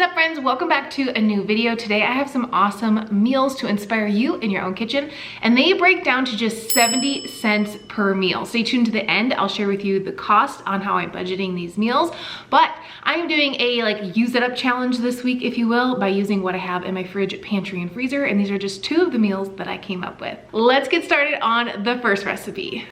up, friends? Welcome back to a new video. Today I have some awesome meals to inspire you in your own kitchen, and they break down to just 70 cents per meal. Stay tuned to the end. I'll share with you the cost on how I'm budgeting these meals, but I am doing a use it up challenge this week, if you will, by using what I have in my fridge, pantry, and freezer, and these are just two of the meals that I came up with. Let's get started on the first recipe.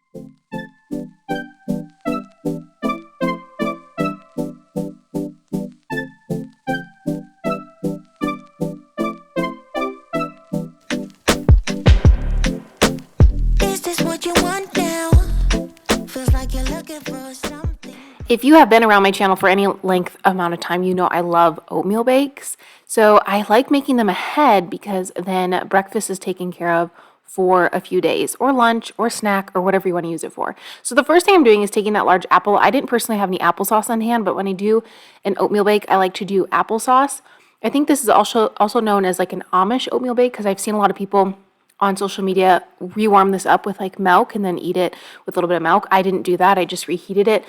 If you have been around my channel for any length amount of time, you know I love oatmeal bakes. So I like making them ahead because then breakfast is taken care of for a few days, or lunch, or snack, or whatever you want to use it for. So the first thing I'm doing is taking that large apple. I didn't personally have any applesauce on hand, but when I do an oatmeal bake, I like to do applesauce. I think this is also known as like an Amish oatmeal bake because I've seen a lot of people on social media rewarm this up with like milk and then eat it with a little bit of milk. I didn't do that. I just reheated it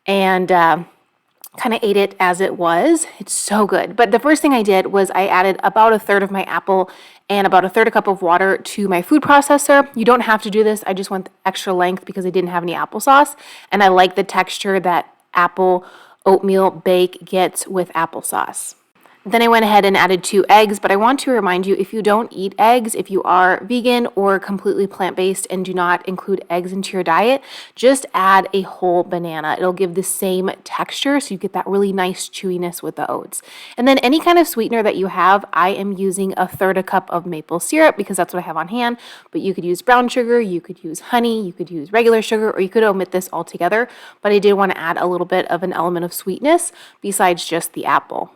and kind of ate it as it was. It's so good. But the first thing I did was I added about a third of my apple and about a third a cup of water to my food processor. You don't have to do this. I just want extra length because I didn't have any applesauce. And I like the texture that apple oatmeal bake gets with applesauce. Then I went ahead and added 2 eggs, but I want to remind you, if you don't eat eggs, if you are vegan or completely plant-based and do not include eggs into your diet, just add a whole banana. It'll give the same texture, so you get that really nice chewiness with the oats. And then any kind of sweetener that you have, I am using a third a cup of maple syrup because that's what I have on hand, but you could use brown sugar, you could use honey, you could use regular sugar, or you could omit this altogether, but I did want to add a little bit of an element of sweetness besides just the apple.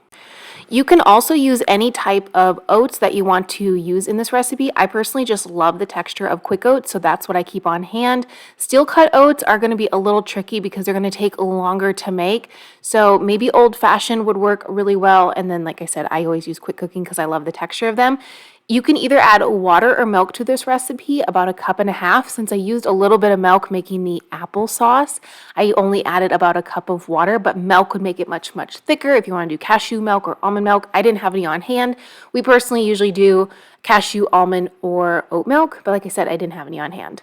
You can also use any type of oats that you want to use in this recipe. I personally just love the texture of quick oats, so that's what I keep on hand. Steel cut oats are going to be a little tricky because they're going to take longer to make. So maybe old fashioned would work really well. And then, like I said, I always use quick cooking because I love the texture of them. You can either add water or milk to this recipe, about 1.5 cups. Since I used a little bit of milk making the applesauce, I only added about 1 cup of water, but milk would make it much, much thicker if you want to do cashew milk or almond milk. I didn't have any on hand. We personally usually do cashew, almond, or oat milk, but like I said, I didn't have any on hand.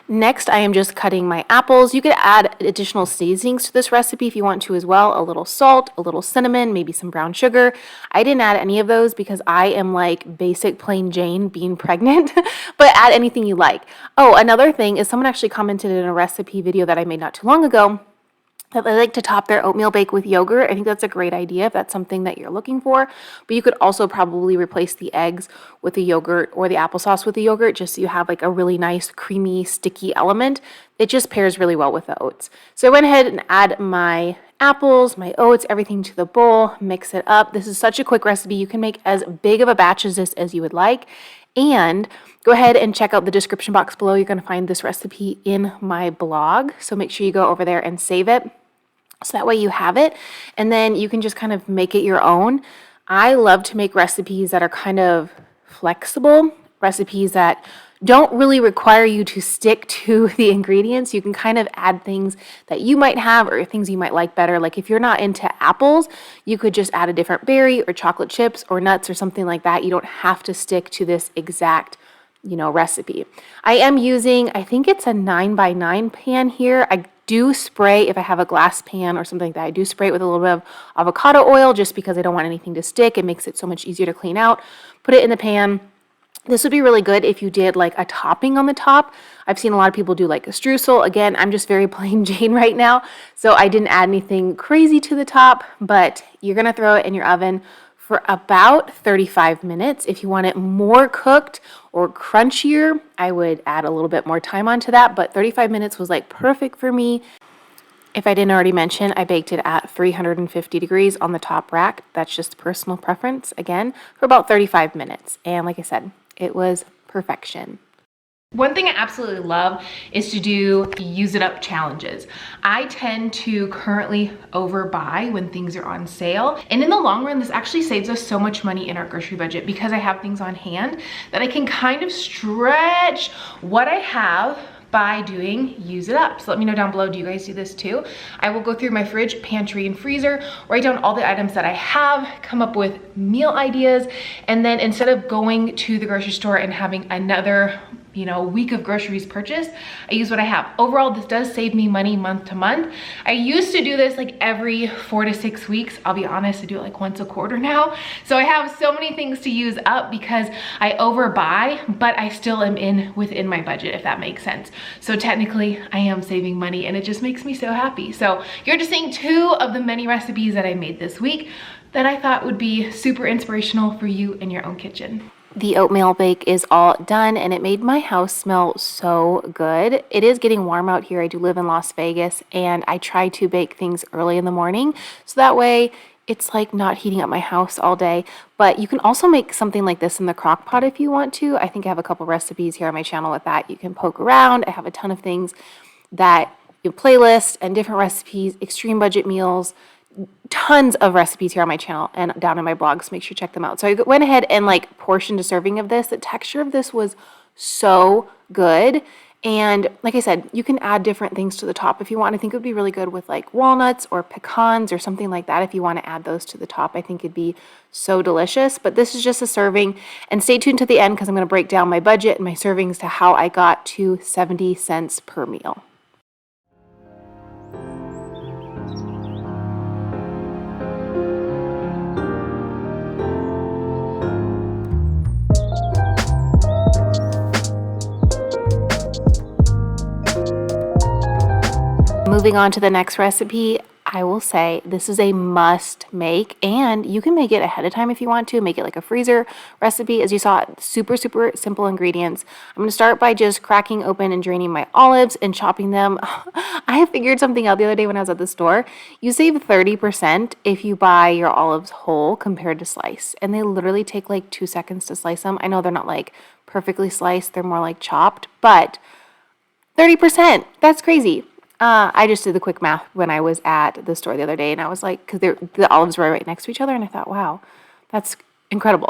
Next, I am just cutting my apples. You could add additional seasonings to this recipe if you want to as well. A little salt, a little cinnamon, maybe some brown sugar. I didn't add any of those because I am like basic plain Jane being pregnant, but add anything you like. Oh, another thing is someone actually commented in a recipe video that I made not too long ago that they like to top their oatmeal bake with yogurt. I think that's a great idea if that's something that you're looking for. But you could also probably replace the eggs with the yogurt or the applesauce with the yogurt just so you have like a really nice creamy sticky element. It just pairs really well with the oats. So I went ahead and add my apples, my oats, everything to the bowl, mix it up. This is such a quick recipe. You can make as big of a batch as this as you would like. And go ahead and check out the description box below. You're going to find this recipe in my blog. So make sure you go over there and save it. So that way you have it, and then you can just kind of make it your own. I love to make recipes that are kind of flexible, recipes that don't really require you to stick to the ingredients. You can kind of add things that you might have or things you might like better. Like if you're not into apples, you could just add a different berry or chocolate chips or nuts or something like that. You don't have to stick to this exact recipe. I am using, I think it's a 9x9 pan here. I do spray, if I have a glass pan or something like that, I do spray it with a little bit of avocado oil just because I don't want anything to stick. It makes it so much easier to clean out. Put it in the pan. This would be really good if you did like a topping on the top. I've seen a lot of people do like a streusel. Again, I'm just very plain Jane right now, so I didn't add anything crazy to the top, but you're going to throw it in your oven for about 35 minutes. If you want it more cooked or crunchier, I would add a little bit more time onto that, but 35 minutes was like perfect for me. If I didn't already mention, I baked it at 350 degrees on the top rack. That's just personal preference, again, for about 35 minutes. And like I said, it was perfection. One thing I absolutely love is to do use it up challenges. I tend to currently overbuy when things are on sale. And in the long run, this actually saves us so much money in our grocery budget because I have things on hand that I can kind of stretch what I have by doing use it up. So let me know down below, do you guys do this too? I will go through my fridge, pantry, and freezer, write down all the items that I have, come up with meal ideas, and then instead of going to the grocery store and having another week of groceries purchased, I use what I have. Overall, this does save me money month to month. I used to do this like every 4 to 6 weeks. I'll be honest, I do it like once a quarter now. So I have so many things to use up because I overbuy, but I still am within my budget, if that makes sense. So technically I am saving money, and it just makes me so happy. So you're just seeing 2 of the many recipes that I made this week that I thought would be super inspirational for you in your own kitchen. The oatmeal bake is all done, and it made my house smell so good. It is getting warm out here. I do live in Las Vegas, and I try to bake things early in the morning, so that way it's like not heating up my house all day. But you can also make something like this in the crock pot if you want to. I think I have a couple recipes here on my channel with that. You can poke around. I have a ton of things that playlist and different recipes, extreme budget meals, tons of recipes here on my channel and down in my blog, so make sure you check them out. So I went ahead and like portioned a serving of this. The texture of this was so good. And like I said, you can add different things to the top if you want. I think it would be really good with like walnuts or pecans or something like that. If you want to add those to the top, I think it'd be so delicious. But this is just a serving, and stay tuned to the end because I'm going to break down my budget and my servings to how I got to 70 cents per meal. Moving on to the next recipe, I will say this is a must make, and you can make it ahead of time if you want to. Make it like a freezer recipe. As you saw, super, super simple ingredients. I'm going to start by just cracking open and draining my olives and chopping them. I figured something out the other day when I was at the store. You save 30% if you buy your olives whole compared to slice, and they literally take like 2 seconds to slice them. I know they're not like perfectly sliced, they're more like chopped, but 30%, that's crazy. I just did the quick math when I was at the store the other day, and I was like, because the olives were right next to each other, and I thought, wow, that's incredible.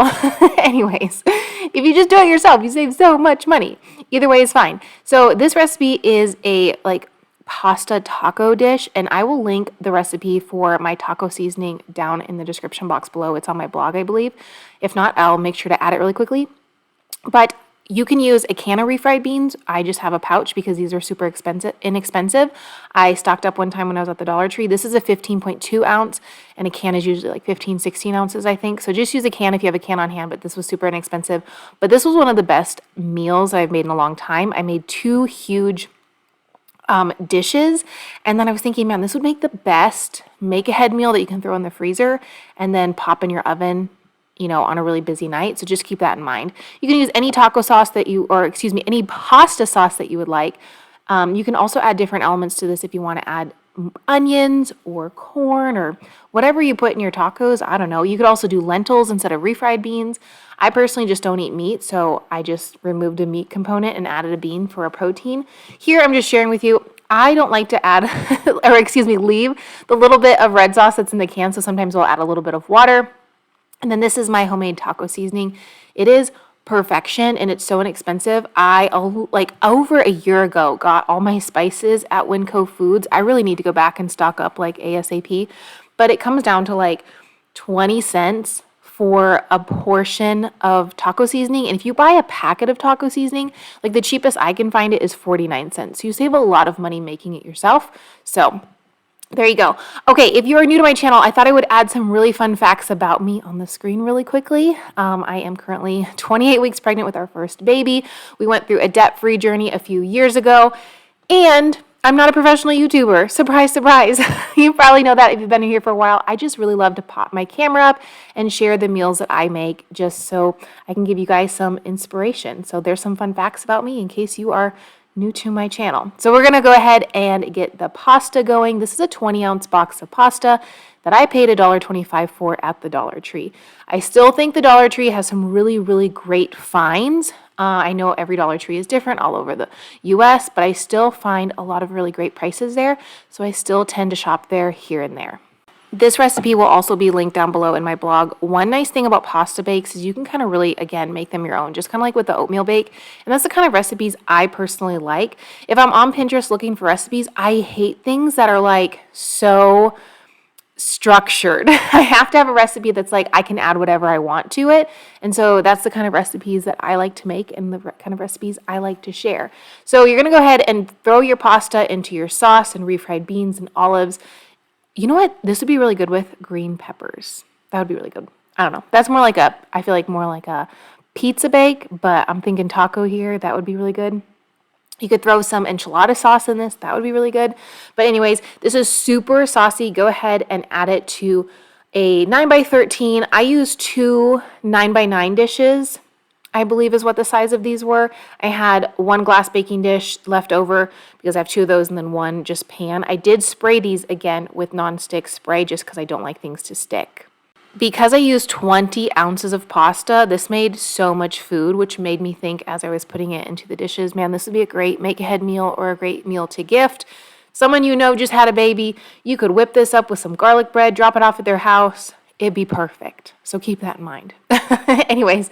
Anyways, if you just do it yourself, you save so much money. Either way is fine. So this recipe is a like pasta taco dish, and I will link the recipe for my taco seasoning down in the description box below. It's on my blog, I believe. If not, I'll make sure to add it really quickly. But you can use a can of refried beans. I just have a pouch because these are super inexpensive. I stocked up one time when I was at the Dollar Tree. This is a 15.2 ounce, and a can is usually like 15, 16 ounces, I think. So just use a can if you have a can on hand, but this was super inexpensive. But this was one of the best meals I've made in a long time. I made 2 huge dishes, and then I was thinking, man, this would make the best make-ahead meal that you can throw in the freezer and then pop in your oven on a really busy night. So just keep that in mind. You can use any taco sauce any pasta sauce that you would like. You can also add different elements to this if you want to add onions or corn or whatever you put in your tacos. I don't know. You could also do lentils instead of refried beans. I personally just don't eat meat, so I just removed a meat component and added a bean for a protein. Here I'm just sharing with you, I don't like to add, leave the little bit of red sauce that's in the can, so sometimes I'll add a little bit of water. And then this is my homemade taco seasoning. It is perfection, and it's so inexpensive. I like over a year ago got all my spices at Winco Foods. I really need to go back and stock up like ASAP, but it comes down to like 20 cents for a portion of taco seasoning. And if you buy a packet of taco seasoning, like the cheapest I can find it is 49 cents. So you save a lot of money making it yourself. So there you go. Okay, if you are new to my channel, I thought I would add some really fun facts about me on the screen really quickly. I am currently 28 weeks pregnant with our first baby. We went through a debt-free journey a few years ago, and I'm not a professional YouTuber. Surprise, surprise. You probably know that if you've been here for a while. I just really love to pop my camera up and share the meals that I make just so I can give you guys some inspiration. So there's some fun facts about me in case you are new to my channel. So we're going to go ahead and get the pasta going. This is a 20-ounce box of pasta that I paid $1.25 for at the Dollar Tree. I still think the Dollar Tree has some really, really great finds. I know every Dollar Tree is different all over the US, but I still find a lot of really great prices there. So I still tend to shop there here and there. This recipe will also be linked down below in my blog. One nice thing about pasta bakes is you can kind of really, again, make them your own, just kind of like with the oatmeal bake. And that's the kind of recipes I personally like. If I'm on Pinterest looking for recipes, I hate things that are like so structured. I have to have a recipe that's like I can add whatever I want to it. And so that's the kind of recipes that I like to make and the kind of recipes I like to share. So you're going to go ahead and throw your pasta into your sauce and refried beans and olives. You know what? This would be really good with green peppers. That would be really good. I don't know. That's more like I feel like more like a pizza bake, but I'm thinking taco here. That would be really good. You could throw some enchilada sauce in this. That would be really good. But anyways, this is super saucy. Go ahead and add it to a 9x13. I use 2 9x9 dishes, I believe is what the size of these were. I had 1 glass baking dish left over because I have 2 of those and then 1 just pan. I did spray these again with nonstick spray just because I don't like things to stick. Because I used 20 ounces of pasta, this made so much food, which made me think as I was putting it into the dishes, man, this would be a great make-ahead meal or a great meal to gift. Someone you know just had a baby, you could whip this up with some garlic bread, drop it off at their house. It'd be perfect. So keep that in mind. Anyways,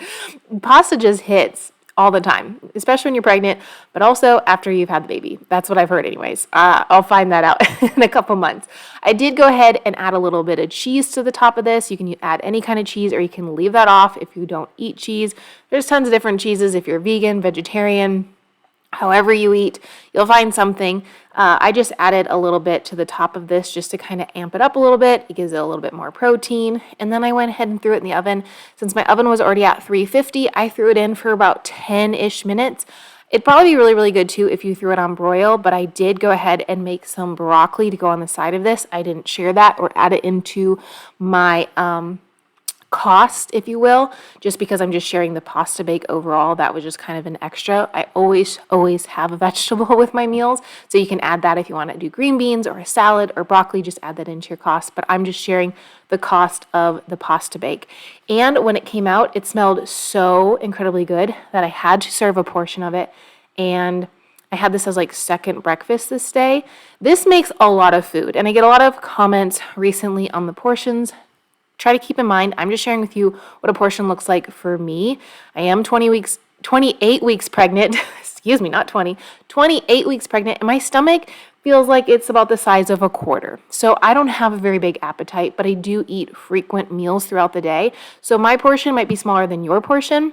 pasta just hits all the time, especially when you're pregnant, but also after you've had the baby. That's what I've heard anyways. I'll find that out in a couple months. I did go ahead and add a little bit of cheese to the top of this. You can add any kind of cheese or you can leave that off if you don't eat cheese. There's tons of different cheeses if you're vegan, vegetarian, however you eat, you'll find something. I just added a little bit to the top of this just to kind of amp it up a little bit. It gives it a little bit more protein. And then I went ahead and threw it in the oven. Since my oven was already at 350, I threw it in for about 10-ish minutes. It'd probably be really, really good too if you threw it on broil, but I did go ahead and make some broccoli to go on the side of this. I didn't share that or add it into my cost, if you will, just because I'm just sharing the pasta bake overall. That was just kind of an extra. I always have a vegetable with my meals, so you can add that if you want to do green beans or a salad or broccoli, just add that into your cost, but I'm just sharing the cost of the pasta bake. And when it came out, it smelled so incredibly good that I had to serve a portion of it, and I had this as like second breakfast this day. This makes a lot of food, and I get a lot of comments recently on the portions. Try to keep in mind, I'm just sharing with you what a portion looks like for me. I am 28 weeks pregnant, excuse me, not 20, 28 weeks pregnant, and my stomach feels like it's about the size of a quarter. So I don't have a very big appetite, but I do eat frequent meals throughout the day. So my portion might be smaller than your portion.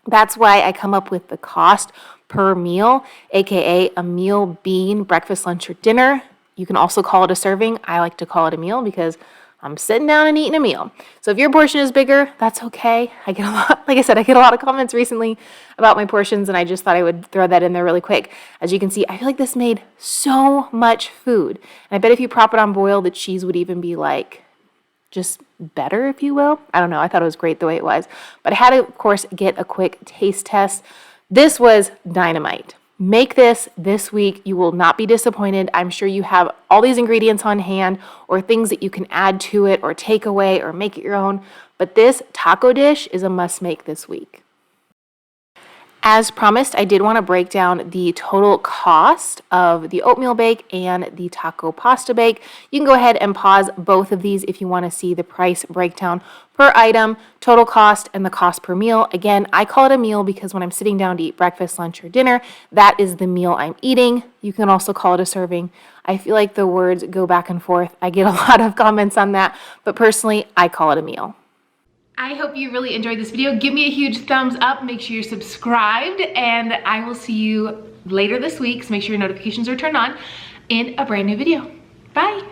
That's why I come up with the cost per meal, aka a meal being breakfast, lunch, or dinner. You can also call it a serving. I like to call it a meal because I'm sitting down and eating a meal. So if your portion is bigger, that's okay. I get a lot, like I said, I get a lot of comments recently about my portions, and I just thought I would throw that in there really quick. As you can see, I feel like this made so much food. And I bet if you prop it on boil, the cheese would even be like just better, if you will. I don't know. I thought it was great the way it was. But I had to, of course, get a quick taste test. This was dynamite. Make this week. You will not be disappointed. I'm sure you have all these ingredients on hand or things that you can add to it or take away or make it your own. But this taco dish is a must make this week. As promised, I did want to break down the total cost of the oatmeal bake and the taco pasta bake. You can go ahead and pause both of these if you want to see the price breakdown per item, total cost, and the cost per meal. Again, I call it a meal because when I'm sitting down to eat breakfast, lunch, or dinner, that is the meal I'm eating. You can also call it a serving. I feel like the words go back and forth. I get a lot of comments on that, but personally, I call it a meal. I hope you really enjoyed this video. Give me a huge thumbs up. Make sure you're subscribed, and I will see you later this week. So make sure your notifications are turned on in a brand new video. Bye.